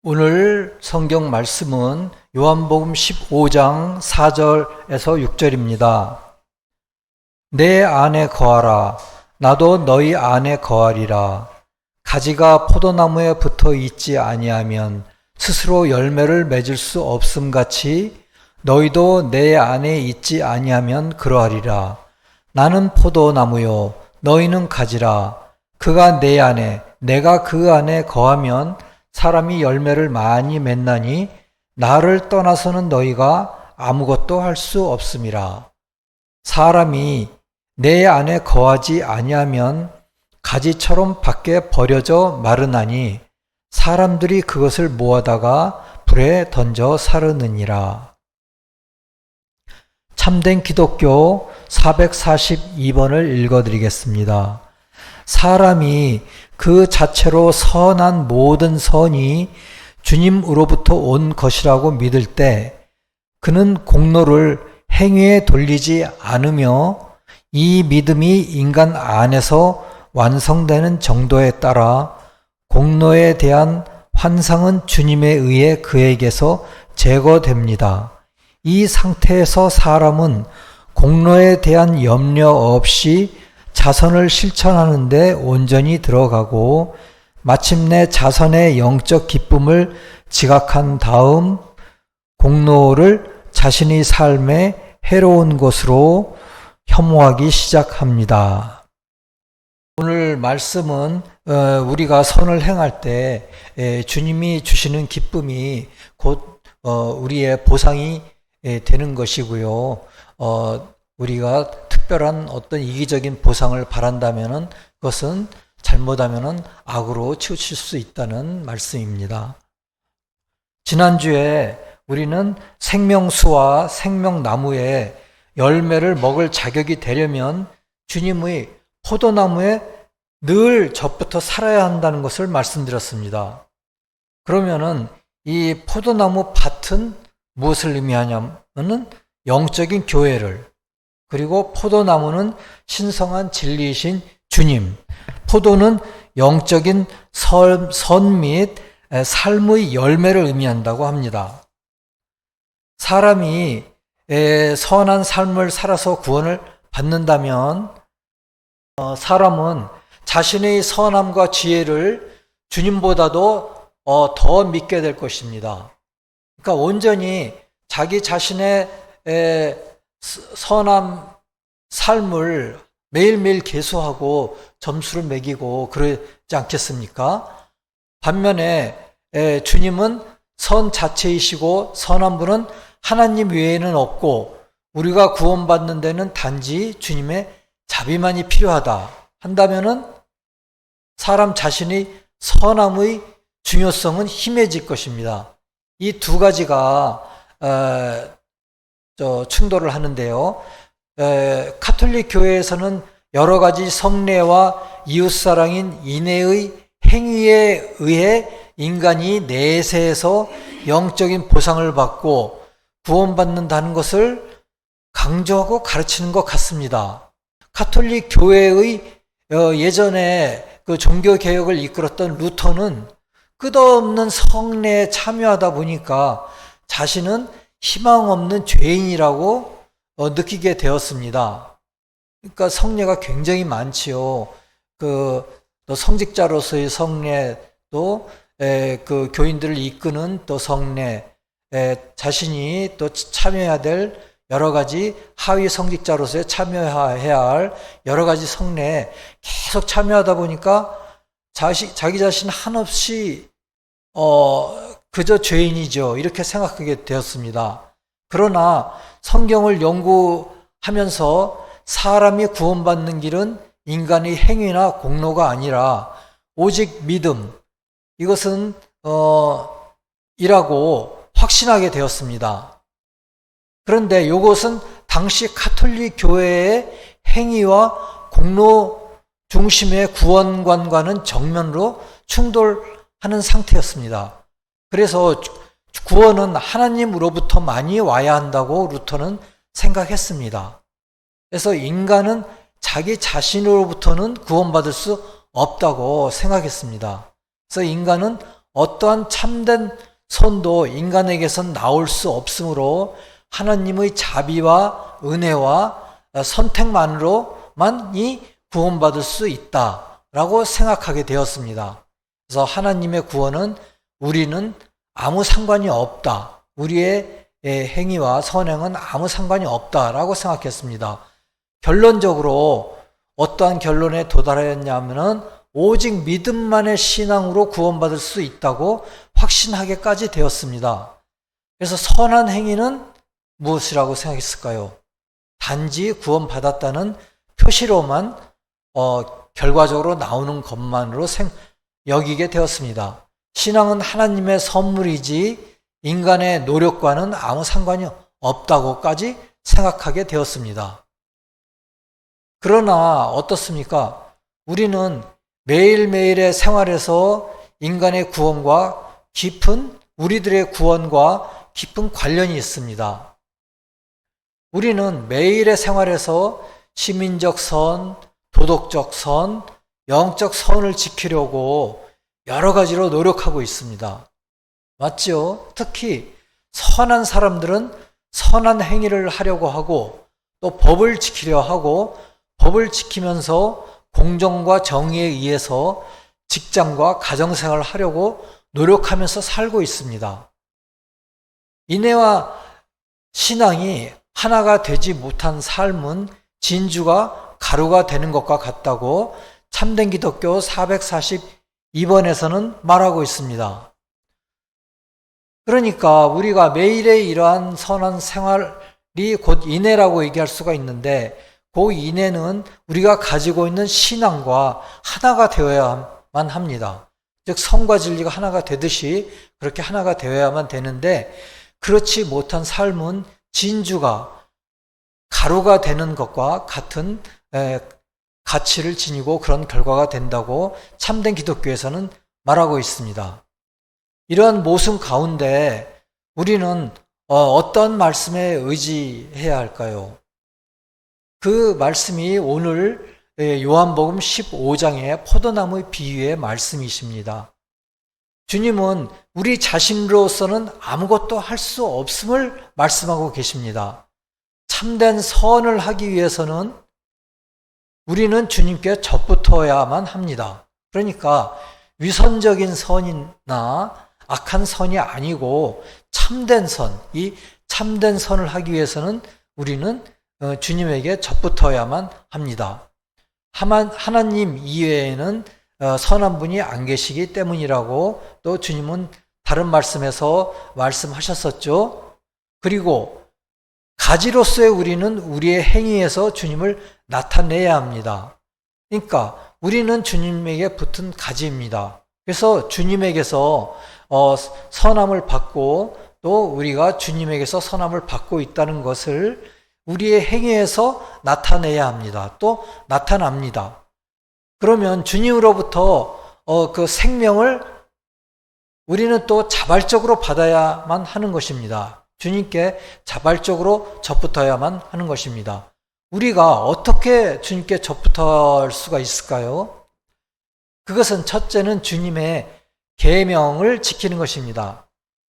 오늘 성경 말씀은 요한복음 15장 4절에서 6절입니다. 내 안에 거하라. 나도 너희 안에 거하리라. 가지가 포도나무에 붙어 있지 아니하면 스스로 열매를 맺을 수 없음같이 너희도 내 안에 있지 아니하면 그러하리라. 나는 포도나무요 너희는 가지라. 그가 내 안에 내가 그 안에 거하면 사람이 열매를 많이 맺나니 나를 떠나서는 너희가 아무것도 할 수 없음이라. 사람이 내 안에 거하지 아니하면 가지처럼 밖에 버려져 마르나니 사람들이 그것을 모아다가 불에 던져 사르느니라. 참된 기독교 442번을 읽어드리겠습니다. 사람이 그 자체로 선한 모든 선이 주님으로부터 온 것이라고 믿을 때 그는 공로를 행위에 돌리지 않으며 이 믿음이 인간 안에서 완성되는 정도에 따라 공로에 대한 환상은 주님에 의해 그에게서 제거됩니다. 이 상태에서 사람은 공로에 대한 염려 없이 자선을 실천하는 데 온전히 들어가고 마침내 자선의 영적 기쁨을 지각한 다음 공로를 자신의 삶에 해로운 것으로 혐오하기 시작합니다. 오늘 말씀은 우리가 선을 행할 때 주님이 주시는 기쁨이 곧 우리의 보상이 되는 것이고요. 우리가 특별한 어떤 이기적인 보상을 바란다면은 그것은 잘못하면은 악으로 치우칠 수 있다는 말씀입니다. 지난주에 우리는 생명수와 생명나무에 열매를 먹을 자격이 되려면 주님의 포도나무에 늘 젖부터 살아야 한다는 것을 말씀드렸습니다. 그러면은 이 포도나무 밭은 무엇을 의미하냐면은 영적인 교회를, 그리고 포도나무는 신성한 진리이신 주님, 포도는 영적인 선 및 삶의 열매를 의미한다고 합니다. 사람이 선한 삶을 살아서 구원을 받는다면 사람은 자신의 선함과 지혜를 주님보다도 더 믿게 될 것입니다. 그러니까 온전히 자기 자신의 선한 삶을 매일매일 계수하고 점수를 매기고 그러지 않겠습니까? 반면에 주님은 선 자체이시고 선한 분은 하나님 외에는 없고 우리가 구원받는 데는 단지 주님의 자비만이 필요하다 한다면은 사람 자신의 선함의 중요성은 희미해질 것입니다. 이 두 가지가 충돌을 하는데요. 카톨릭 교회에서는 여러 가지 성례와 이웃사랑인 인애의 행위에 의해 인간이 내세에서 영적인 보상을 받고 구원받는다는 것을 강조하고 가르치는 것 같습니다. 카톨릭 교회의 예전에 그 종교개혁을 이끌었던 루터는 끝없는 성례에 참여하다 보니까 자신은 희망 없는 죄인이라고 느끼게 되었습니다. 그러니까 성례가 굉장히 많지요. 또 성직자로서의 성례, 또 그 교인들을 이끄는 또 성례, 자신이 또 참여해야 될 여러 가지 하위 성직자로서의 참여해야 할 여러 가지 성례에 계속 참여하다 보니까 자기 자신 한없이 그저 죄인이죠. 이렇게 생각하게 되었습니다. 그러나 성경을 연구하면서 사람이 구원받는 길은 인간의 행위나 공로가 아니라 오직 믿음, 이것은 이라고 확신하게 되었습니다. 그런데 이것은 당시 카톨릭 교회의 행위와 공로 중심의 구원관과는 정면으로 충돌하는 상태였습니다. 그래서 구원은 하나님으로부터만이 와야 한다고 루터는 생각했습니다. 그래서 인간은 자기 자신으로부터는 구원받을 수 없다고 생각했습니다. 그래서 인간은 어떠한 참된 선도 인간에게선 나올 수 없으므로 하나님의 자비와 은혜와 선택만으로만이 구원받을 수 있다라고 생각하게 되었습니다. 그래서 하나님의 구원은 우리는 아무 상관이 없다. 우리의 행위와 선행은 아무 상관이 없다라고 생각했습니다. 결론적으로 어떠한 결론에 도달하였냐면은 오직 믿음만의 신앙으로 구원받을 수 있다고 확신하게까지 되었습니다. 그래서 선한 행위는 무엇이라고 생각했을까요? 단지 구원받았다는 표시로만 결과적으로 나오는 것만으로 여기게 되었습니다. 신앙은 하나님의 선물이지 인간의 노력과는 아무 상관이 없다고까지 생각하게 되었습니다. 그러나 어떻습니까? 우리는 매일매일의 생활에서 인간의 구원과 우리들의 구원과 깊은 관련이 있습니다. 우리는 매일의 생활에서 시민적 선, 도덕적 선, 영적 선을 지키려고 여러 가지로 노력하고 있습니다. 맞죠? 특히 선한 사람들은 선한 행위를 하려고 하고 또 법을 지키려 하고 법을 지키면서 공정과 정의에 의해서 직장과 가정생활을 하려고 노력하면서 살고 있습니다. 인애와 신앙이 하나가 되지 못한 삶은 진주가 가루가 되는 것과 같다고 참된 기독교 442번에서는 말하고 있습니다. 그러니까 우리가 매일의 이러한 선한 생활이 곧 인애라고 얘기할 수가 있는데 그 인애는 우리가 가지고 있는 신앙과 하나가 되어야만 합니다. 즉 성과 진리가 하나가 되듯이 그렇게 하나가 되어야만 되는데 그렇지 못한 삶은 진주가 가루가 되는 것과 같은 가치를 지니고 그런 결과가 된다고 참된 기독교에서는 말하고 있습니다. 이러한 모순 가운데 우리는 어떤 말씀에 의지해야 할까요? 그 말씀이 오늘 요한복음 15장의 포도나무의 비유의 말씀이십니다. 주님은 우리 자신으로서는 아무것도 할 수 없음을 말씀하고 계십니다. 참된 선을 하기 위해서는 우리는 주님께 접붙어야만 합니다. 그러니까 위선적인 선이나 악한 선이 아니고 참된 선, 이 참된 선을 하기 위해서는 우리는 주님에게 접붙어야만 합니다. 하나님 이외에는 선한 분이 안 계시기 때문이라고 또 주님은 다른 말씀에서 말씀하셨었죠. 그리고 가지로서의 우리는 우리의 행위에서 주님을 나타내야 합니다. 그러니까 우리는 주님에게 붙은 가지입니다. 그래서 주님에게서 선함을 받고 또 우리가 주님에게서 선함을 받고 있다는 것을 우리의 행위에서 나타내야 합니다. 또 나타납니다. 그러면 주님으로부터 그 생명을 우리는 또 자발적으로 받아야만 하는 것입니다. 주님께 자발적으로 접붙어야만 하는 것입니다. 우리가 어떻게 주님께 접붙을 수가 있을까요? 그것은 첫째는 주님의 계명을 지키는 것입니다.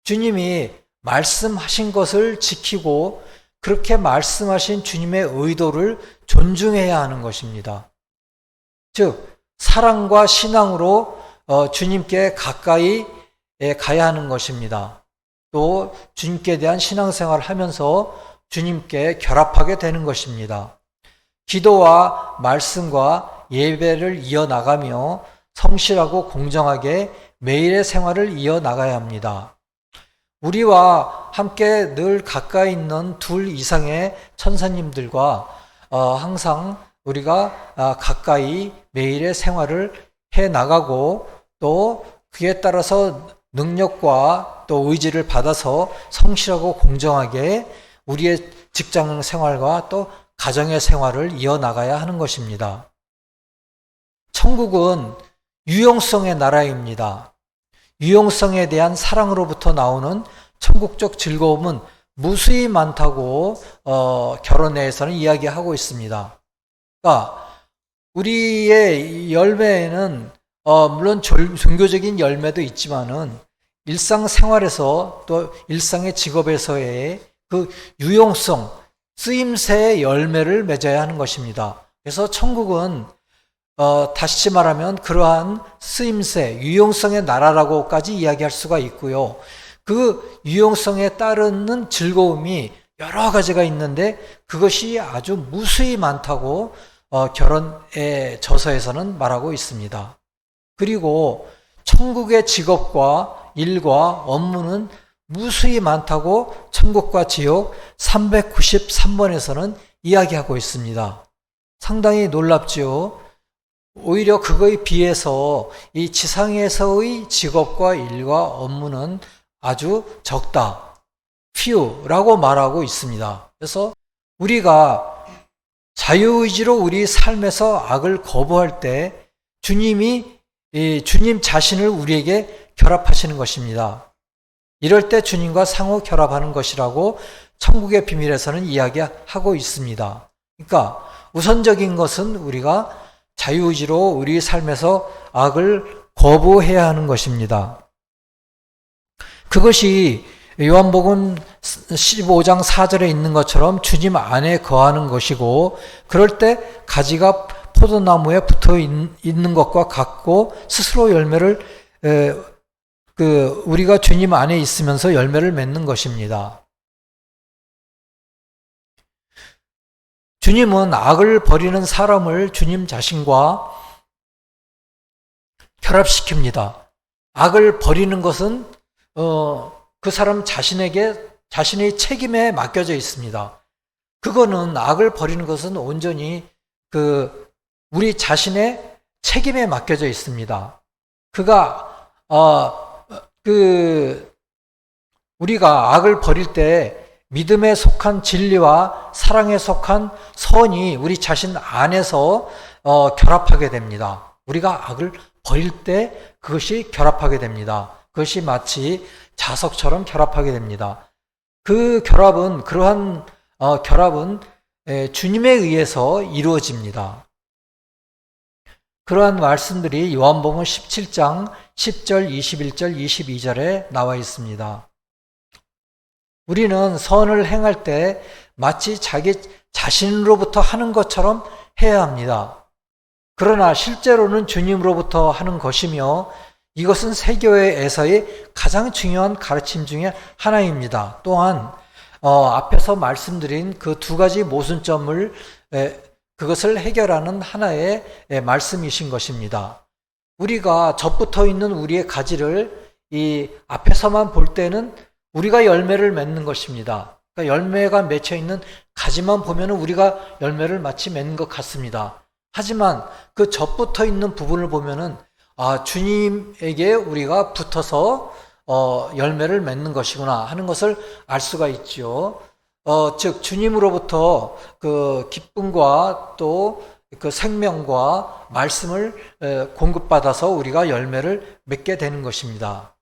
주님이 말씀하신 것을 지키고 그렇게 말씀하신 주님의 의도를 존중해야 하는 것입니다. 즉 사랑과 신앙으로 주님께 가까이 가야 하는 것입니다. 또 주님께 대한 신앙생활을 하면서 주님께 결합하게 되는 것입니다. 기도와 말씀과 예배를 이어나가며 성실하고 공정하게 매일의 생활을 이어나가야 합니다. 우리와 함께 늘 가까이 있는 둘 이상의 천사님들과 항상 우리가 가까이 매일의 생활을 해나가고 또 그에 따라서 능력과 또 의지를 받아서 성실하고 공정하게 우리의 직장 생활과 또 가정의 생활을 이어나가야 하는 것입니다. 천국은 유용성의 나라입니다. 유용성에 대한 사랑으로부터 나오는 천국적 즐거움은 무수히 많다고 결혼회에서는 이야기하고 있습니다. 그러니까 우리의 열매에는 물론 종교적인 열매도 있지만은 일상생활에서 또 일상의 직업에서의 그 유용성, 쓰임새의 열매를 맺어야 하는 것입니다. 그래서 천국은 다시 말하면 그러한 쓰임새, 유용성의 나라라고까지 이야기할 수가 있고요. 그 유용성에 따르는 즐거움이 여러 가지가 있는데 그것이 아주 무수히 많다고 결혼의 저서에서는 말하고 있습니다. 그리고 천국의 직업과 일과 업무는 무수히 많다고 천국과 지옥 393번에서는 이야기하고 있습니다. 상당히 놀랍지요. 오히려 그거에 비해서 이 지상에서의 직업과 일과 업무는 아주 적다. few라고 말하고 있습니다. 그래서 우리가 자유의지로 우리 삶에서 악을 거부할 때 주님 자신을 우리에게 결합하시는 것입니다. 이럴 때 주님과 상호 결합하는 것이라고 천국의 비밀에서는 이야기하고 있습니다. 그러니까 우선적인 것은 우리가 자유의지로 우리 삶에서 악을 거부해야 하는 것입니다. 그것이 요한복음 15장 4절에 있는 것처럼 주님 안에 거하는 것이고, 그럴 때 가지가 포도나무에 붙어 있는 것과 같고 스스로 열매를 우리가 주님 안에 있으면서 열매를 맺는 것입니다. 주님은 악을 버리는 사람을 주님 자신과 결합시킵니다. 악을 버리는 것은 그 사람 자신의 책임에 맡겨져 있습니다. 그거는 악을 버리는 것은 온전히 우리 자신의 책임에 맡겨져 있습니다. 우리가 악을 버릴 때 믿음에 속한 진리와 사랑에 속한 선이 우리 자신 안에서 결합하게 됩니다. 우리가 악을 버릴 때 그것이 결합하게 됩니다. 그것이 마치 자석처럼 결합하게 됩니다. 그러한 결합은 주님에 의해서 이루어집니다. 그러한 말씀들이 요한복음 17장 10절, 21절, 22절에 나와 있습니다. 우리는 선을 행할 때 마치 자기 자신으로부터 하는 것처럼 해야 합니다. 그러나 실제로는 주님으로부터 하는 것이며 이것은 세교회에서의 가장 중요한 가르침 중에 하나입니다. 또한 앞에서 말씀드린 그 두 가지 모순점을 그것을 해결하는 하나의 말씀이신 것입니다. 우리가 젖붙어 있는 우리의 가지를 이 앞에서만 볼 때는 우리가 열매를 맺는 것입니다. 그러니까 열매가 맺혀 있는 가지만 보면 우리가 열매를 마치 맺는 것 같습니다. 하지만 그 젖붙어 있는 부분을 보면은 주님에게 우리가 붙어서 열매를 맺는 것이구나 하는 것을 알 수가 있죠. 즉 주님으로부터 그 기쁨과 또 그 생명과 말씀을 공급받아서 우리가 열매를 맺게 되는 것입니다.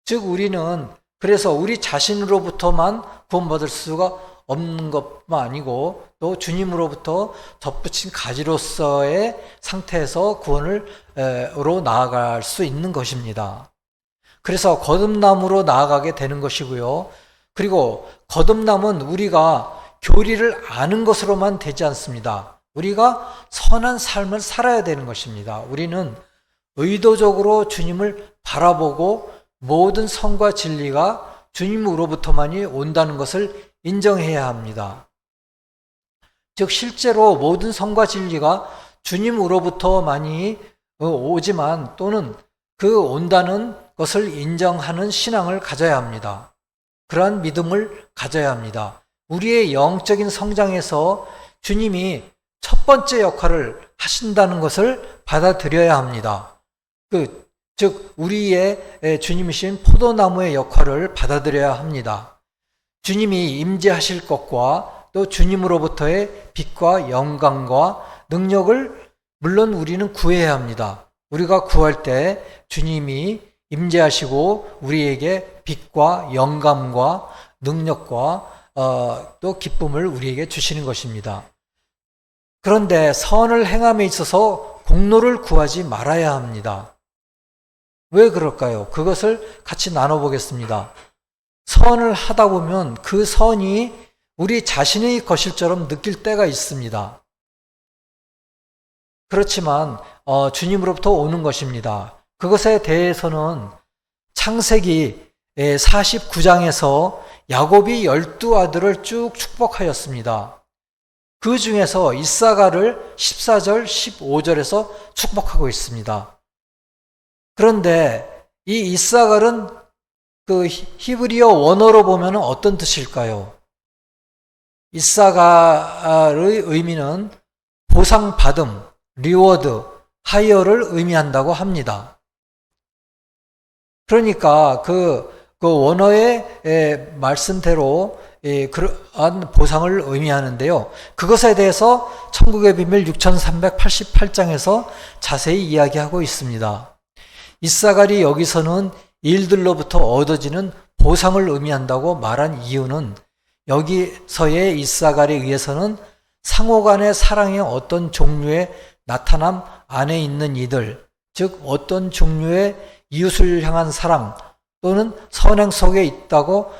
즉 우리는 그래서 우리 자신으로부터만 구원받을 수가 없는 것만 아니고 또 주님으로부터 덧붙인 가지로서의 상태에서 구원으로 나아갈 수 있는 것입니다. 그래서 거듭남으로 나아가게 되는 것이고요. 그리고 거듭남은 우리가 교리를 아는 것으로만 되지 않습니다. 우리가 선한 삶을 살아야 되는 것입니다. 우리는 의도적으로 주님을 바라보고 모든 선과 진리가 주님으로부터만이 온다는 것을 인정해야 합니다. 즉 실제로 모든 선과 진리가 주님으로부터만이 오지만 또는 그 온다는 것을 인정하는 신앙을 가져야 합니다. 그러한 믿음을 가져야 합니다. 우리의 영적인 성장에서 주님이 첫 번째 역할을 하신다는 것을 받아들여야 합니다. 즉 우리의 주님이신 포도나무의 역할을 받아들여야 합니다. 주님이 임재하실 것과 또 주님으로부터의 빛과 영광과 능력을 물론 우리는 구해야 합니다. 우리가 구할 때 주님이 임재하시고 우리에게 빛과 영감과 능력과 또 기쁨을 우리에게 주시는 것입니다. 그런데 선을 행함에 있어서 공로를 구하지 말아야 합니다. 왜 그럴까요? 그것을 같이 나눠보겠습니다. 선을 하다 보면 그 선이 우리 자신의 것일처럼 느낄 때가 있습니다. 그렇지만 주님으로부터 오는 것입니다. 그것에 대해서는 창세기 49장에서 야곱이 12아들을 쭉 축복하였습니다. 그 중에서 이사가를 14절, 15절에서 축복하고 있습니다. 그런데 이 이사갈은 그 히브리어 원어로 보면 어떤 뜻일까요? 이사갈의 의미는 보상받음, 리워드, 하이어를 의미한다고 합니다. 그러니까 그 원어의 말씀대로 그러한 보상을 의미하는데요. 그것에 대해서 천국의 비밀 6388장에서 자세히 이야기하고 있습니다. 이사갈이 여기서는 일들로부터 얻어지는 보상을 의미한다고 말한 이유는 여기서의 이사갈에 의해서는 상호간의 사랑의 어떤 종류의 나타남 안에 있는 이들, 즉 어떤 종류의 이웃을 향한 사랑 또는 선행 속에 있다고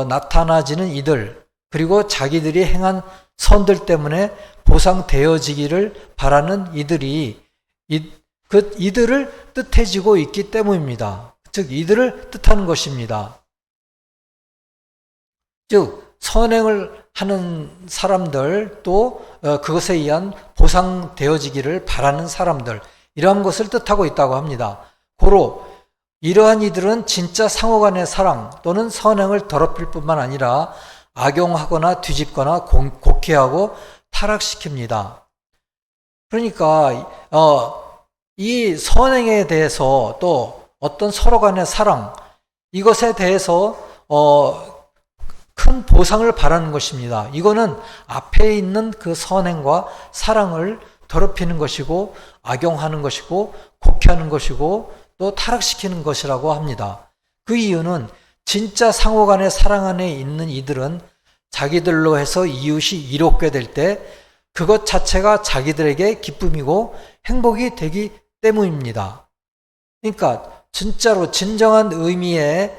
나타나지는 이들, 그리고 자기들이 행한 선들 때문에 보상되어지기를 바라는 이들이 이들을 뜻해지고 있기 때문입니다. 즉 이들을 뜻하는 것입니다. 즉 선행을 하는 사람들, 또 그것에 의한 보상되어지기를 바라는 사람들, 이러한 것을 뜻하고 있다고 합니다. 고로 이러한 이들은 진짜 상호간의 사랑 또는 선행을 더럽힐 뿐만 아니라 악용하거나 뒤집거나 곡해하고 타락시킵니다. 그러니까 이 선행에 대해서 또 어떤 서로 간의 사랑, 이것에 대해서 큰 보상을 바라는 것입니다. 이거는 앞에 있는 그 선행과 사랑을 더럽히는 것이고 악용하는 것이고 곡해하는 것이고 또 타락시키는 것이라고 합니다. 그 이유는 진짜 상호간의 사랑 안에 있는 이들은 자기들로 해서 이웃이 이롭게 될 때 그것 자체가 자기들에게 기쁨이고 행복이 되기 때문입니다. 그러니까 진짜로 진정한 의미의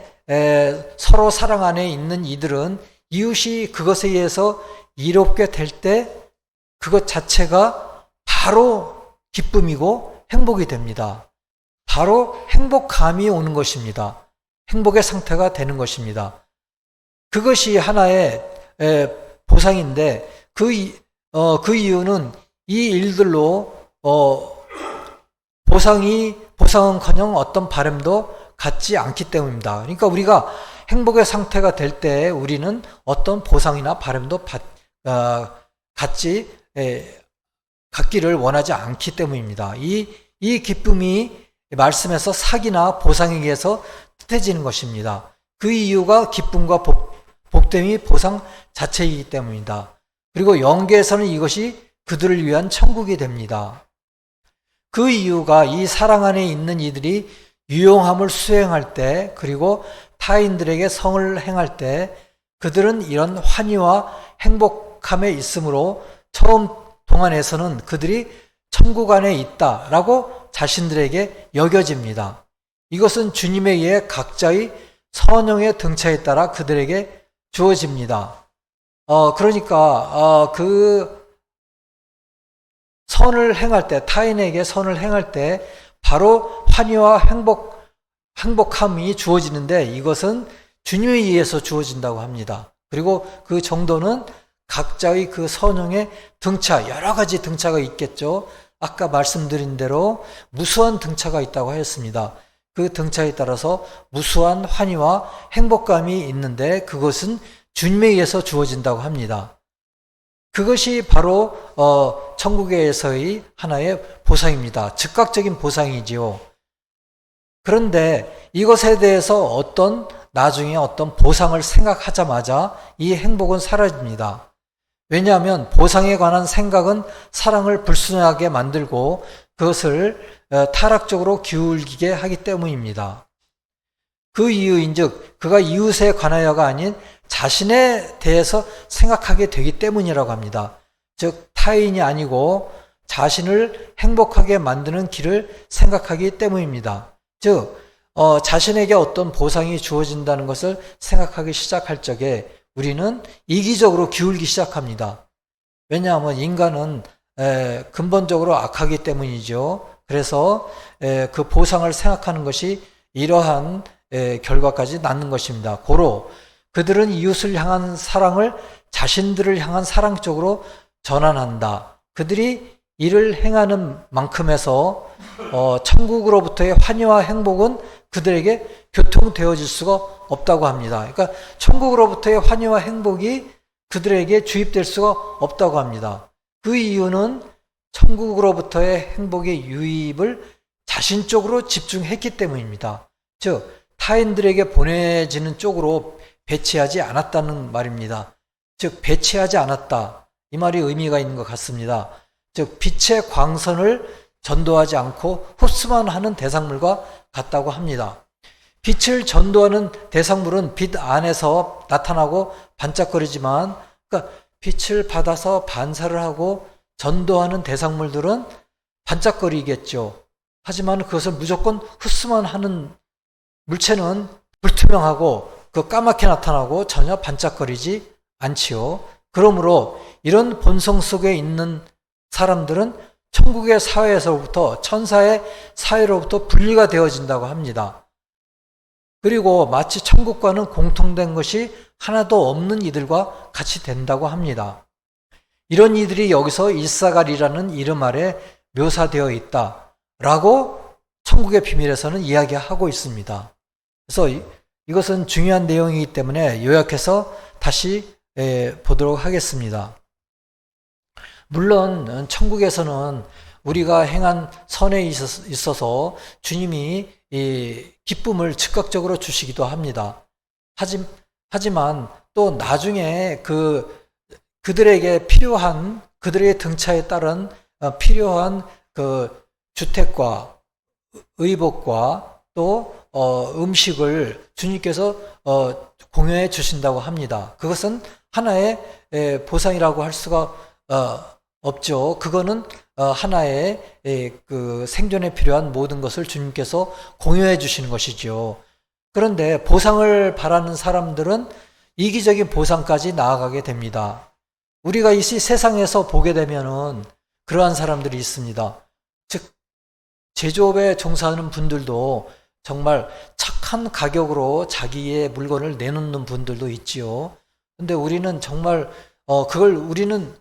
서로 사랑 안에 있는 이들은 이웃이 그것에 의해서 이롭게 될 때 그것 자체가 바로 기쁨이고 행복이 됩니다. 바로 행복감이 오는 것입니다. 행복의 상태가 되는 것입니다. 그것이 하나의 보상인데 그 이유는 이 일들로 보상은커녕 어떤 바람도 갖지 않기 때문입니다. 그러니까 우리가 행복의 상태가 될 때 우리는 어떤 보상이나 바람도 갖기를 원하지 않기 때문입니다. 이 기쁨이 말씀에서 사기나 보상에 의해서 뜻해지는 것입니다. 그 이유가 기쁨과 복됨이 보상 자체이기 때문입니다. 그리고 영계에서는 이것이 그들을 위한 천국이 됩니다. 그 이유가 이 사랑 안에 있는 이들이 유용함을 수행할 때, 그리고 타인들에게 성을 행할 때 그들은 이런 환희와 행복함에 있으므로 처음 동안에서는 그들이 천국 안에 있다라고 자신들에게 여겨집니다. 이것은 주님에 의해 각자의 선형의 등차에 따라 그들에게 주어집니다. 그러니까 그 선을 행할 때, 타인에게 선을 행할 때 바로 환희와 행복함이 주어지는데 이것은 주님에 의해서 주어진다고 합니다. 그리고 그 정도는 각자의 그 선형의 등차, 여러 가지 등차가 있겠죠. 아까 말씀드린 대로 무수한 등차가 있다고 하였습니다. 그 등차에 따라서 무수한 환희와 행복감이 있는데 그것은 주님에 의해서 주어진다고 합니다. 그것이 바로 천국에서의 하나의 보상입니다. 즉각적인 보상이지요. 그런데 이것에 대해서 나중에 어떤 보상을 생각하자마자 이 행복은 사라집니다. 왜냐하면 보상에 관한 생각은 사랑을 불순하게 만들고 그것을 타락적으로 기울게 하기 때문입니다. 그 이유인즉 그가 이웃에 관하여가 아닌 자신에 대해서 생각하게 되기 때문이라고 합니다. 즉 타인이 아니고 자신을 행복하게 만드는 길을 생각하기 때문입니다. 즉 자신에게 어떤 보상이 주어진다는 것을 생각하기 시작할 적에 우리는 이기적으로 기울기 시작합니다. 왜냐하면 인간은 근본적으로 악하기 때문이죠. 그래서 그 보상을 생각하는 것이 이러한 결과까지 낳는 것입니다. 고로 그들은 이웃을 향한 사랑을 자신들을 향한 사랑 쪽으로 전환한다. 그들이 이를 행하는 만큼에서 천국으로부터의 환희와 행복은 그들에게 교통되어질 수가 없다고 합니다. 그러니까 천국으로부터의 환희와 행복이 그들에게 주입될 수가 없다고 합니다. 그 이유는 천국으로부터의 행복의 유입을 자신 쪽으로 집중했기 때문입니다. 즉 타인들에게 보내지는 쪽으로 배치하지 않았다는 말입니다. 즉 배치하지 않았다. 이 말이 의미가 있는 것 같습니다. 즉 빛의 광선을 전도하지 않고 흡수만 하는 대상물과 같다고 합니다. 빛을 전도하는 대상물은 빛 안에서 나타나고 반짝거리지만, 그러니까 빛을 받아서 반사를 하고 전도하는 대상물들은 반짝거리겠죠. 하지만 그것을 무조건 흡수만 하는 물체는 불투명하고 그 까맣게 나타나고 전혀 반짝거리지 않지요. 그러므로 이런 본성 속에 있는 사람들은 천국의 사회에서부터 천사의 사회로부터 분리가 되어진다고 합니다. 그리고 마치 천국과는 공통된 것이 하나도 없는 이들과 같이 된다고 합니다. 이런 이들이 여기서 이사갈이라는 이름 아래 묘사되어 있다라고 천국의 비밀에서는 이야기하고 있습니다. 그래서 이것은 중요한 내용이기 때문에 요약해서 다시 보도록 하겠습니다. 물론 천국에서는 우리가 행한 선에 있어서 주님이 이 기쁨을 즉각적으로 주시기도 합니다. 하지만 또 나중에 그들에게 필요한, 그들의 등차에 따른 필요한 그 주택과 의복과 또 음식을 주님께서 공유해 주신다고 합니다. 그것은 하나의 보상이라고 할 수가 없죠. 그거는 하나의 그 생존에 필요한 모든 것을 주님께서 공유해 주시는 것이죠. 그런데 보상을 바라는 사람들은 이기적인 보상까지 나아가게 됩니다. 우리가 이 세상에서 보게 되면은 그러한 사람들이 있습니다. 즉 제조업에 종사하는 분들도 정말 착한 가격으로 자기의 물건을 내놓는 분들도 있지요. 근데 우리는 정말 그걸 우리는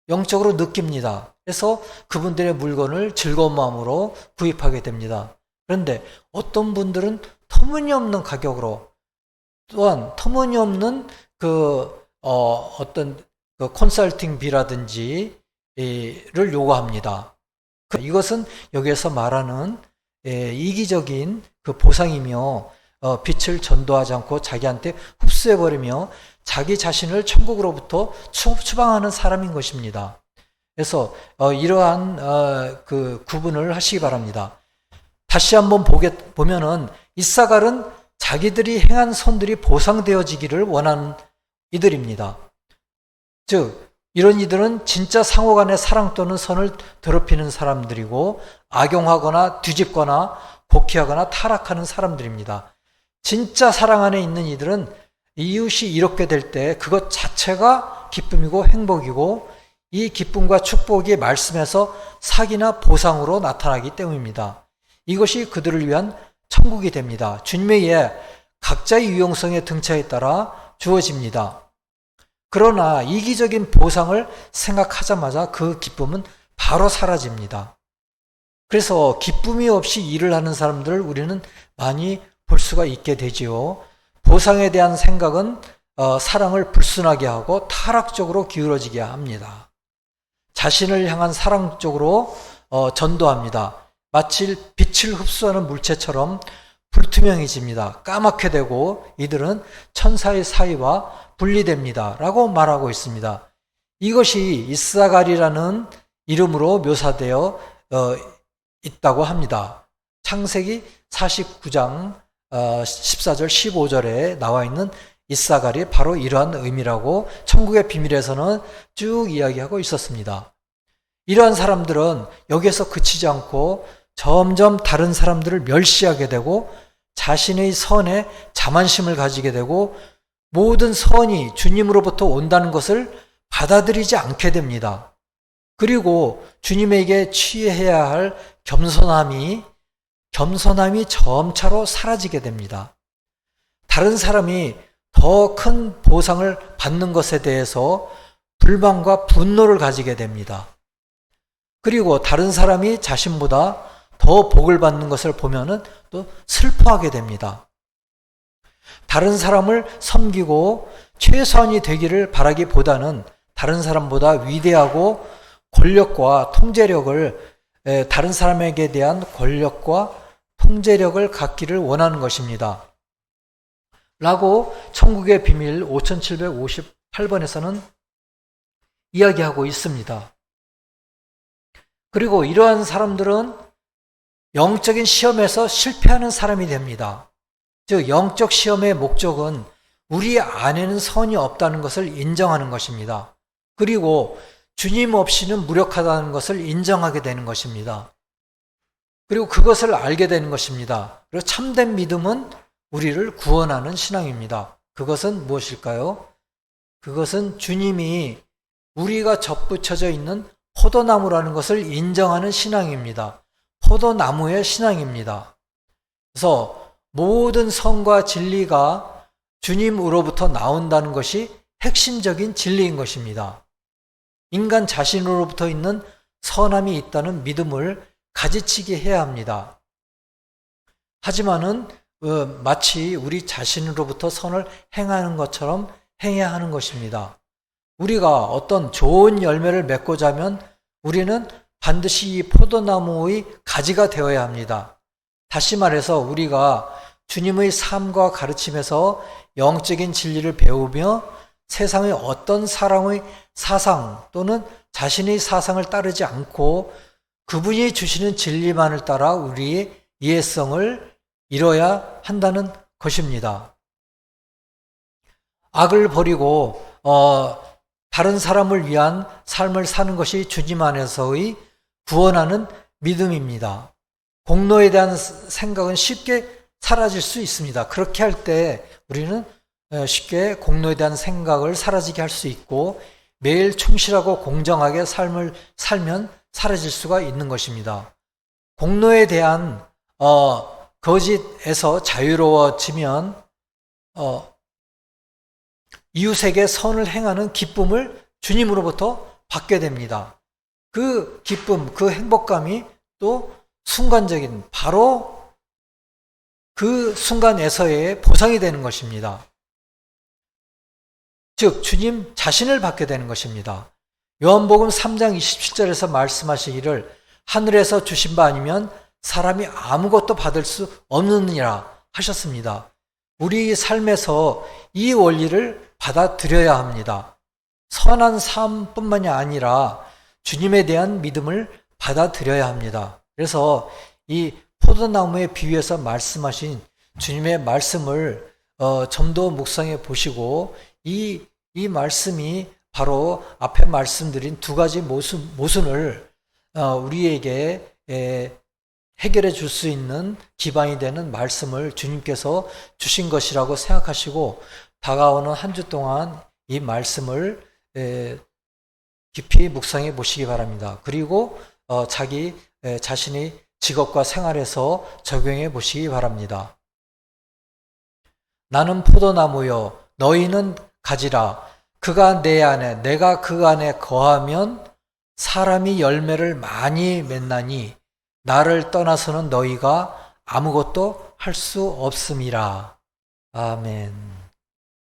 영적으로 느낍니다. 그래서 그분들의 물건을 즐거운 마음으로 구입하게 됩니다. 그런데 어떤 분들은 터무니없는 가격으로, 또한 터무니없는 어떤 컨설팅비라든지를 요구합니다. 이것은 여기에서 말하는 이기적인 그 보상이며 빛을 전도하지 않고 자기한테 흡수해버리며 자기 자신을 천국으로부터 추방하는 사람인 것입니다. 그래서 이러한 그 구분을 하시기 바랍니다. 다시 한번 보면은 이사갈은 자기들이 행한 선들이 보상되어지기를 원하는 이들입니다. 즉 이런 이들은 진짜 상호간의 사랑 또는 선을 더럽히는 사람들이고 악용하거나 뒤집거나 곡해하거나 타락하는 사람들입니다. 진짜 사랑 안에 있는 이들은 이웃이 이렇게 될 때 그것 자체가 기쁨이고 행복이고 이 기쁨과 축복이 말씀에서 사기나 보상으로 나타나기 때문입니다. 이것이 그들을 위한 천국이 됩니다. 주님의 예, 각자의 유용성의 등차에 따라 주어집니다. 그러나 이기적인 보상을 생각하자마자 그 기쁨은 바로 사라집니다. 그래서 기쁨이 없이 일을 하는 사람들을 우리는 많이 볼 수가 있게 되지요. 보상에 대한 생각은 사랑을 불순하게 하고 타락적으로 기울어지게 합니다. 자신을 향한 사랑 쪽으로 전도합니다. 마치 빛을 흡수하는 물체처럼 불투명해집니다. 까맣게 되고 이들은 천사의 사이와 분리됩니다. 라고 말하고 있습니다. 이것이 이사갈이라는 이름으로 묘사되어 있다고 합니다. 창세기 49장 14절 15절에 나와 있는 이사갈이 바로 이러한 의미라고 천국의 비밀에서는 쭉 이야기하고 있었습니다. 이러한 사람들은 여기에서 그치지 않고 점점 다른 사람들을 멸시하게 되고 자신의 선에 자만심을 가지게 되고 모든 선이 주님으로부터 온다는 것을 받아들이지 않게 됩니다. 그리고 주님에게 취해야 할 겸손함이 점차로 사라지게 됩니다. 다른 사람이 더 큰 보상을 받는 것에 대해서 불만과 분노를 가지게 됩니다. 그리고 다른 사람이 자신보다 더 복을 받는 것을 보면은 또 슬퍼하게 됩니다. 다른 사람을 섬기고 최선이 되기를 바라기보다는 다른 사람보다 위대하고 권력과 통제력을 다른 사람에게 대한 권력과 통제력을 갖기를 원하는 것입니다. 라고 천국의 비밀 5758번에서는 이야기하고 있습니다. 그리고 이러한 사람들은 영적인 시험에서 실패하는 사람이 됩니다. 즉 영적 시험의 목적은 우리 안에는 선이 없다는 것을 인정하는 것입니다. 그리고 주님 없이는 무력하다는 것을 인정하게 되는 것입니다. 그리고 그것을 알게 되는 것입니다. 그리고 참된 믿음은 우리를 구원하는 신앙입니다. 그것은 무엇일까요? 그것은 주님이 우리가 접붙여져 있는 포도나무라는 것을 인정하는 신앙입니다. 포도나무의 신앙입니다. 그래서 모든 선과 진리가 주님으로부터 나온다는 것이 핵심적인 진리인 것입니다. 인간 자신으로부터 있는 선함이 있다는 믿음을 가지치게 해야 합니다. 하지만은 마치 우리 자신으로부터 선을 행하는 것처럼 행해야 하는 것입니다. 우리가 어떤 좋은 열매를 맺고자 하면 우리는 반드시 이 포도나무의 가지가 되어야 합니다. 다시 말해서 우리가 주님의 삶과 가르침에서 영적인 진리를 배우며 세상의 어떤 사람의 사상 또는 자신의 사상을 따르지 않고 그분이 주시는 진리만을 따라 우리의 이해성을 이뤄야 한다는 것입니다. 악을 버리고 다른 사람을 위한 삶을 사는 것이 주님 안에서의 구원하는 믿음입니다. 공로에 대한 생각은 쉽게 사라질 수 있습니다. 그렇게 할 때 우리는 쉽게 공로에 대한 생각을 사라지게 할 수 있고 매일 충실하고 공정하게 삶을 살면 사라질 수가 있는 것입니다. 공로에 대한 거짓에서 자유로워지면 이웃에게 선을 행하는 기쁨을 주님으로부터 받게 됩니다. 그 기쁨, 그 행복감이 또 순간적인 바로 그 순간에서의 보상이 되는 것입니다. 즉 주님 자신을 받게 되는 것입니다. 요한복음 3장 27절에서 말씀하시기를 하늘에서 주신 바 아니면 사람이 아무것도 받을 수 없느니라 하셨습니다. 우리 삶에서 이 원리를 받아들여야 합니다. 선한 삶뿐만이 아니라 주님에 대한 믿음을 받아들여야 합니다. 그래서 이 포도나무의 비유에서 말씀하신 주님의 말씀을 좀 더 묵상해 보시고 이 말씀이 바로 앞에 말씀드린 두 가지 모순을 우리에게 해결해 줄 수 있는 기반이 되는 말씀을 주님께서 주신 것이라고 생각하시고 다가오는 한 주 동안 이 말씀을 깊이 묵상해 보시기 바랍니다. 그리고 자기 자신의 직업과 생활에서 적용해 보시기 바랍니다. 나는 포도나무요 너희는 가지라. 그가 내 안에 내가 그 안에 거하면 사람이 열매를 많이 맺나니 나를 떠나서는 너희가 아무것도 할 수 없음이라. 아멘.